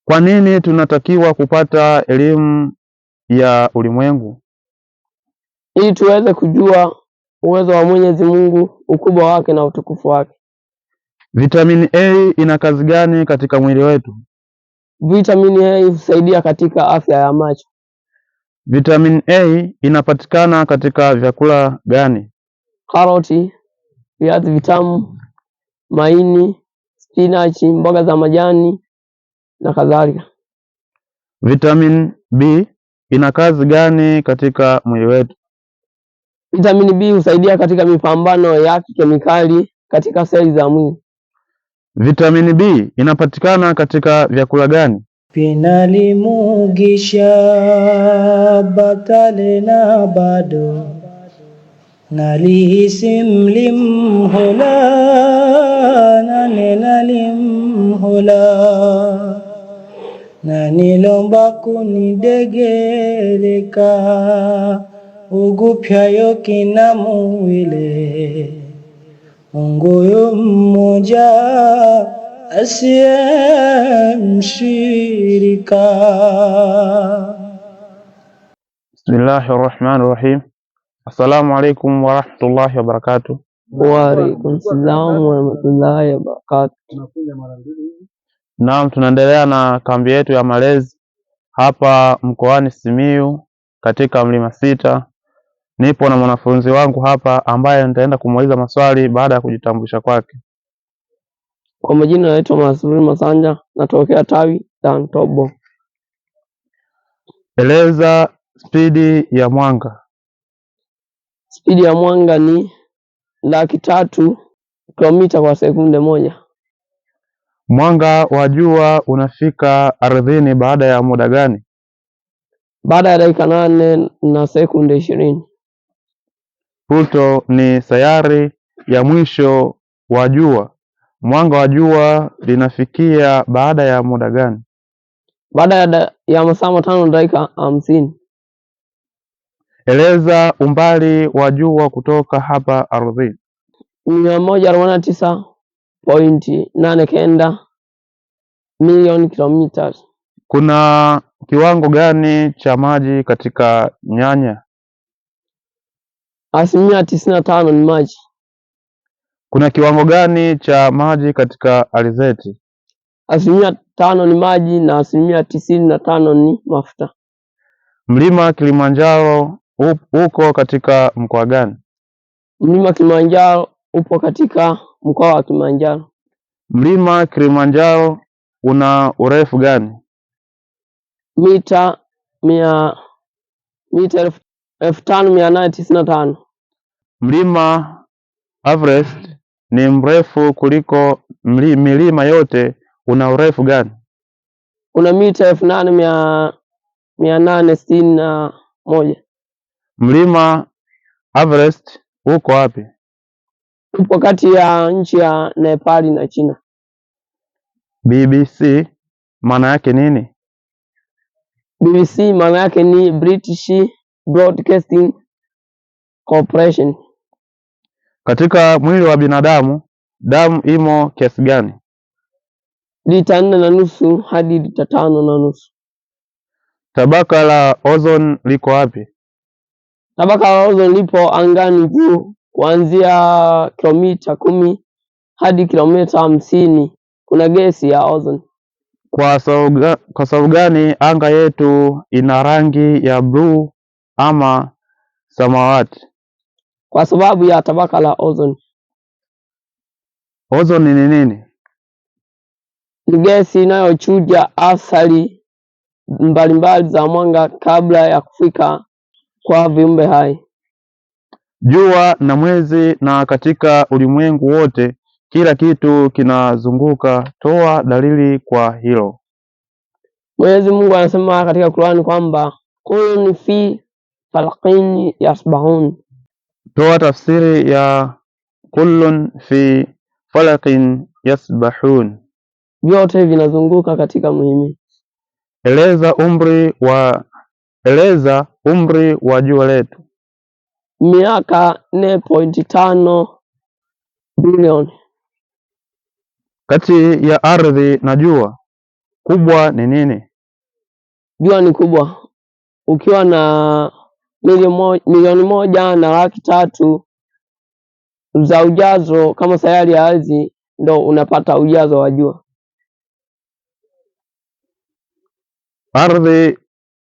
Kwa nini tunatakiwa kupata elimu ya ulimwengu? Ili tuweze kujua uwezo wa Mwenyezi Mungu, ukubwa wake na utukufu wake. Vitamini A ina kazi gani katika mwili wetu? Vitamini A husaidia katika afya ya macho. Vitamini A inapatikana katika vyakula gani? Karoti, viazi vitamu, maini, spinach, mboga za majani na kadhalika. Vitamini B ina kazi gani katika mwili wetu? Vitamini B husaidia katika mipambano ya kemikali katika seli za mwili. Vitamini B inapatikana katika vyakula gani? Pinalimugisha batale na bado nalisimlimhola nanenalimhola nanilomba kunidegeleka ugupyayo kinamuwile Mungu mmoja asiye mshirika. Bismillahirrahmanirrahim. Assalamu alaikum warahmatullahi wabarakatuh. Wa alaikum salam warahmatullahi wabarakatuh. Naam, tunaendelea na kambi yetu ya malezi hapa mkoani Simiyu katika Mlima Sita. Nipo na mwanafunzi wangu hapa ambaye nitaenda kumuuliza maswali baada ya kujitambulisha kwake. Kwa majina naitwa Masuri Masanja, natokea tawi la Ntobo. Eleza spidi ya mwanga. Spidi ya mwanga ni 300,000 kilomita kwa sekunde moja. Mwanga wa jua unafika ardhini baada ya muda gani? Baada ya dakika 8 na sekunde 20. Pluto ni sayari ya mwisho wa jua. Mwanga wa jua linafikia baada ya muda gani? Baada ya masaa 5 na dakika 50. Eleza umbali wa jua kutoka hapa ardhini. 149.89 milioni kilomita. Kuna kiwango gani cha maji katika nyanya? 95% ni maji. Kuna kiwango gani cha maji katika alizeti? 5% ni maji na 95% ni mafuta. Mlima Kilimanjaro uko katika mkoa gani? Mlima Kilimanjaro upo katika mkoa wa Kilimanjaro. Mlima Kilimanjaro una urefu gani? Mita 5,895. Mlima Everest ni mrefu kuliko milima yote, una urefu gani? Una mita 8,861. Mlima Everest uko wapi? Upo kati ya nchi ya Nepal na China. BBC maana yake nini? BBC maana yake ni British Broadcasting Corporation. Katika mwili wa binadamu damu imo kiasi gani? Lita 4.5 hadi lita 5.5. Tabaka la ozone liko wapi? Tabaka la ozone lipo angani juu kuanzia kilomita 10 hadi kilomita 50. Kuna gesi ya ozone. Kwa sababu gani anga yetu ina rangi ya blue ama samawati? Kwa sababu ya tabaka la ozone. Ozone ni nini? Ni gesi inayochuja athari mbalimbali za mwanga kabla ya kufika kwa viumbe hai. Jua na mwezi na katika ulimwengu wote kila kitu kinazunguka. Toa dalili kwa hilo. Mwenyezi Mungu anasema katika Qur'ani kwamba kun fi falqin yasbahun. Toa tafsiri ya kullun fi falaqin yasbahun. Vyote vinazunguka katika muhimili. Eleza umri wa jua letu. Miaka 4.5 bilioni. Kati ya ardhi na jua Kubwa ni nini? Jua ni kubwa. Ukiwa na milioni moja na laki tatu za ujazo kama sayari ya ardhi, ndo unapata ujazo wa jua. Ardhi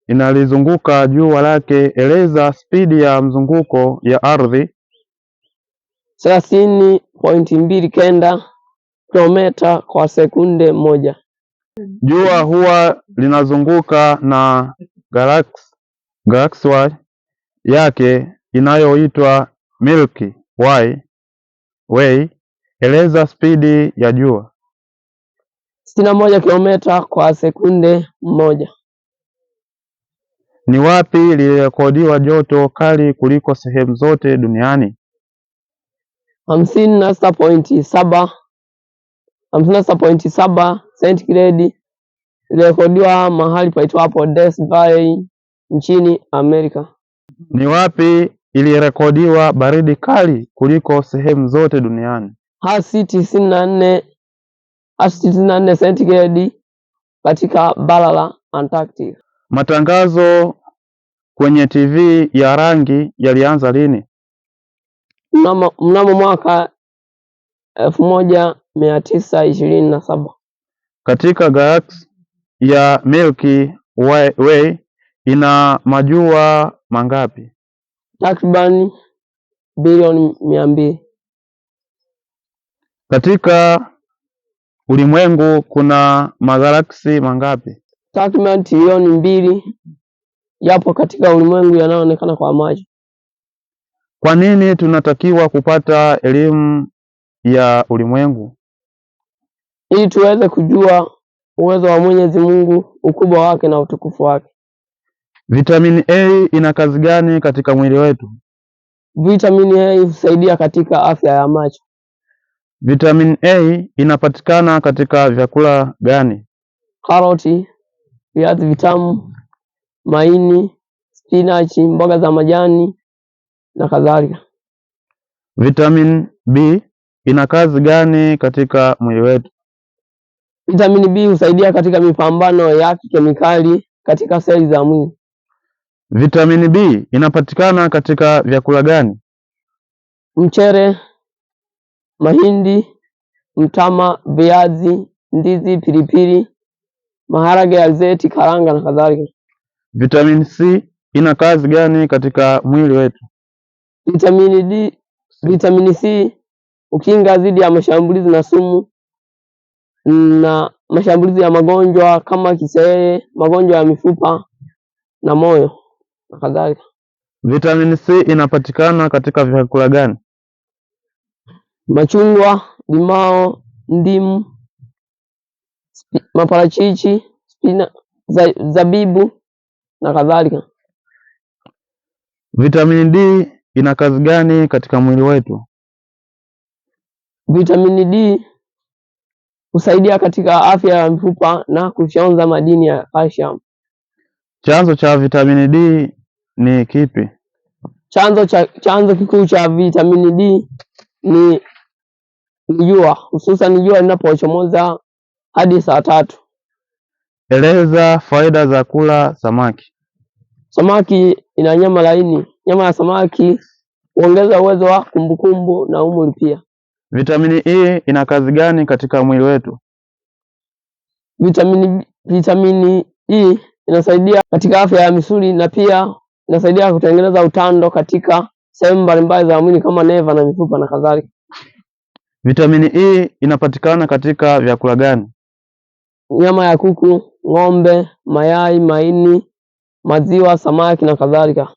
inalizunguka jua lake. Eleza spidi ya mzunguko ya ardhi. 30.29 kilomita kwa sekunde moja. Jua huwa linazunguka na galaksi yake inayoitwa Milky Way. Eleza spidi ya jua. 61 kilomita kwa sekunde moja. Ni wapi lilirekodiwa joto kali kuliko sehemu zote duniani? 56.7 sentigredi ilirekodiwa mahali paitwapo Death Valley nchini Amerika. Ni wapi ilirekodiwa baridi kali kuliko sehemu zote duniani? hasi 94 sentigredi katika bara la Antarctica. Matangazo kwenye TV ya rangi yalianza lini? Mnamo mwaka 1927. Katika galaksi ya Milky Way ina majua mangapi? Takriban bilioni 200. Katika ulimwengu kuna magalaksi mangapi? Takriban trilioni 2 yapo katika ulimwengu yanayoonekana kwa macho. Kwa nini tunatakiwa kupata elimu ya ulimwengu? Ili tuweze kujua uwezo wa Mwenyezi Mungu, ukubwa wake na utukufu wake. Vitamini A ina kazi gani katika mwili wetu? Vitamini A husaidia katika afya ya macho. Vitamini A inapatikana katika vyakula gani? Karoti, viazi vitamu, maini, spinachi, mboga za majani na kadhalika. Vitamini B ina kazi gani katika mwili wetu? Vitamini B husaidia katika mipambano ya kikemikali katika seli za mwili. Vitamini B inapatikana katika vyakula gani? Mchere, mahindi, mtama, viazi, ndizi, pilipili, maharage, alizeti, karanga na kadhalika. Vitamini C ina kazi gani katika mwili wetu? Vitamini C ukinga dhidi ya mashambulizi na sumu na mashambulizi ya magonjwa kama kisukari, magonjwa ya mifupa na moyo na kadhalika. Vitamini C inapatikana katika vyakula gani? Machungwa, limao, ndimu, maparachichi, zabibu na kadhalika. Vitamini D ina kazi gani katika mwili wetu? Vitamini D husaidia katika afya ya mifupa na kufyonza madini ya calcium. Chanzo cha vitamini D ni kipi? Chanzo kikuu cha vitamini D ni jua, hususan jua linapochomoza hadi saa 3. Eleza faida za kula samaki. Samaki ina nyama laini. Nyama ya samaki huongeza uwezo wa kumbukumbu na umri pia. Vitamini E ina kazi gani katika mwili wetu? Vitamini E inasaidia katika afya ya misuli na pia inasaidia kutengeneza utando katika sehemu mbalimbali za mwili kama neva na mifupa na kadhalika. Vitamini E inapatikana katika vyakula gani? Nyama ya kuku, ng'ombe, mayai, maini, maziwa, samaki na kadhalika.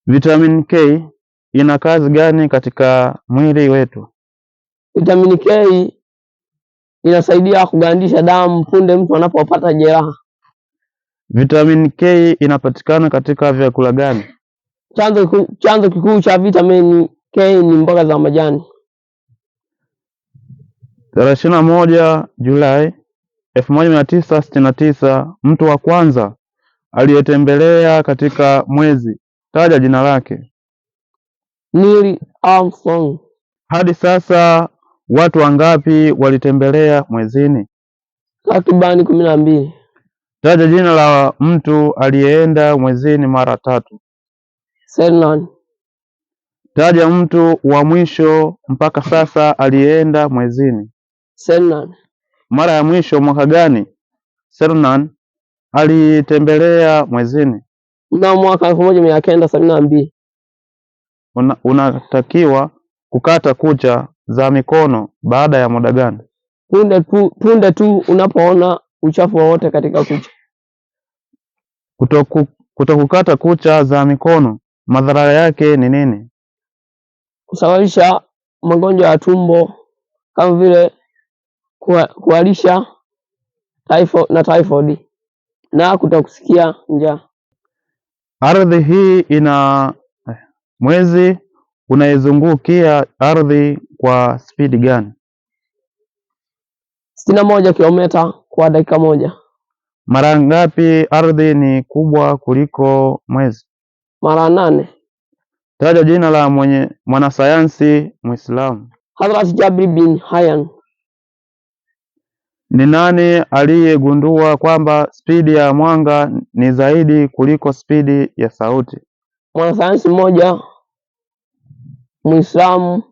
Vitamini K ina kazi gani katika mwili wetu? Vitamini K inasaidia kugandisha damu punde mtu anapopata jeraha. Vitamini K inapatikana katika vyakula gani? Chanzo kikuu cha vitamini K ni mboga za majani. 21 Julai 1969 mtu wa kwanza aliyetembelea katika mwezi, taja jina lake. Neil Armstrong. Hadi sasa watu wangapi walitembelea mwezini? takribani 12. Taja jina la mtu aliyeenda mwezini mara 3. Selman. Taja mtu wa mwisho mpaka sasa aliyeenda mwezini. Selman. Mara ya mwisho mwaka gani Selman alitembelea mwezini? Mnamo mwaka 1972. Unatakiwa kukata kucha za mikono baada ya muda gani? Punde tu unapoona uchafu wowote katika kucha. Kutokukata kucha za mikono madhara yake ni nini? Kusababisha magonjwa ya tumbo kama vile kuharisha typhoid na kutokusikia njaa. Ardhi hii ina mwezi unaizungukia ardhi kwa spidi gani? 61 kilomita kwa dakika moja. Mara ngapi ardhi ni kubwa kuliko mwezi? Mara 8. Taja jina la mwanasayansi Muislamu. Hazrat Jabir bin Hayyan. Ni nani aliyegundua kwamba spidi ya mwanga ni zaidi kuliko spidi ya sauti? Mwanasayansi mmoja Muislamu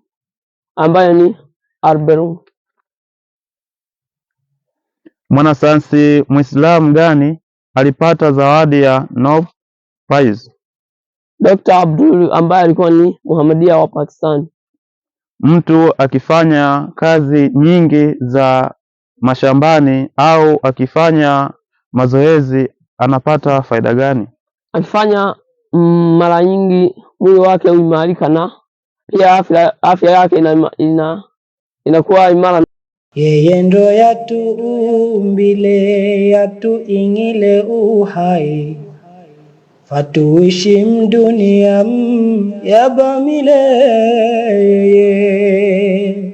ambaye ni Albert. Mwanasayansi Muislamu gani alipata zawadi ya Nobel Prize? Dr. Abdul ambaye alikuwa ni Muhammadia wa Pakistan. Mtu akifanya kazi nyingi za mashambani au akifanya mazoezi anapata faida gani? Akifanya mara nyingi mwili wake huimarika na pia afya yake inakuwa imara. Yeye ndo yatuumbile yatuingile uhai fatuishi mdunia yabamile yeye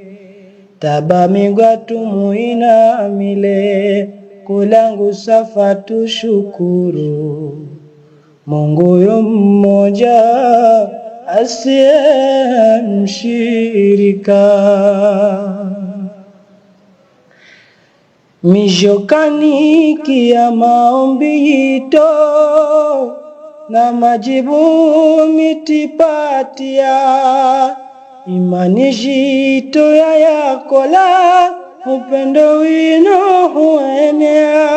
tabamigwa tumuinamile kulangu safa tushukuru Mungu yu mmoja asiye mshirika. Mijokani kia maombi yito na majibu mitipatia imani jito ya yakola upendo wino huenea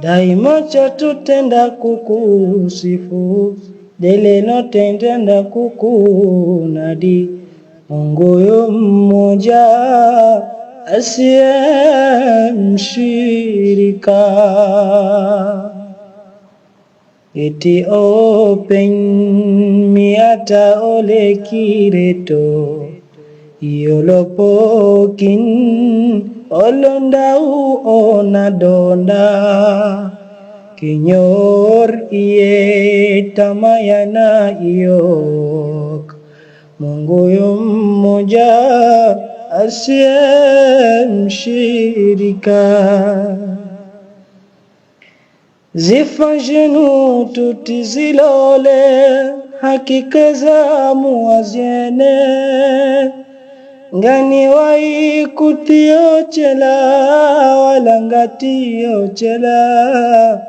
daima chatutenda kukusifu deleno tendenda kukunadi Mungu yu mmoja asiye mshirika. Eti open miata ole kireto iolopokin olondau onadonda kinyor iye tamayana iyok Mungu yu mmoja asiye mshirika. Zifanyenu tutizilole hakika za muaziene ngani wai kutiochela walangatiyo chela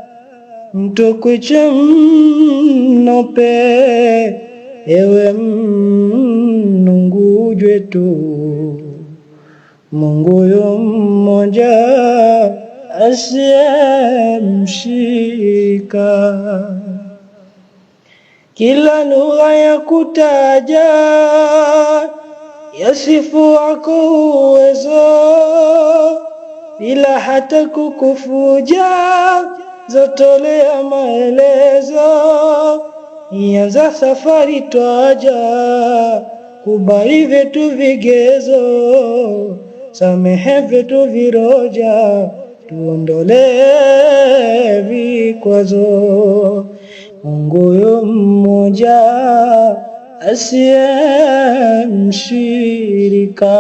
mtukwiche mnope ewe mnungujwe tu Mungu yu mmoja asiye mshirika. Kila lugha ya kutaja yasifu wako uwezo bila hata kukufuja zatolea maelezo ianza safari twaja kubali vyetu vigezo samehe vyetu viroja tuondole vikwazo Mungu yu mmoja asiye mshirika.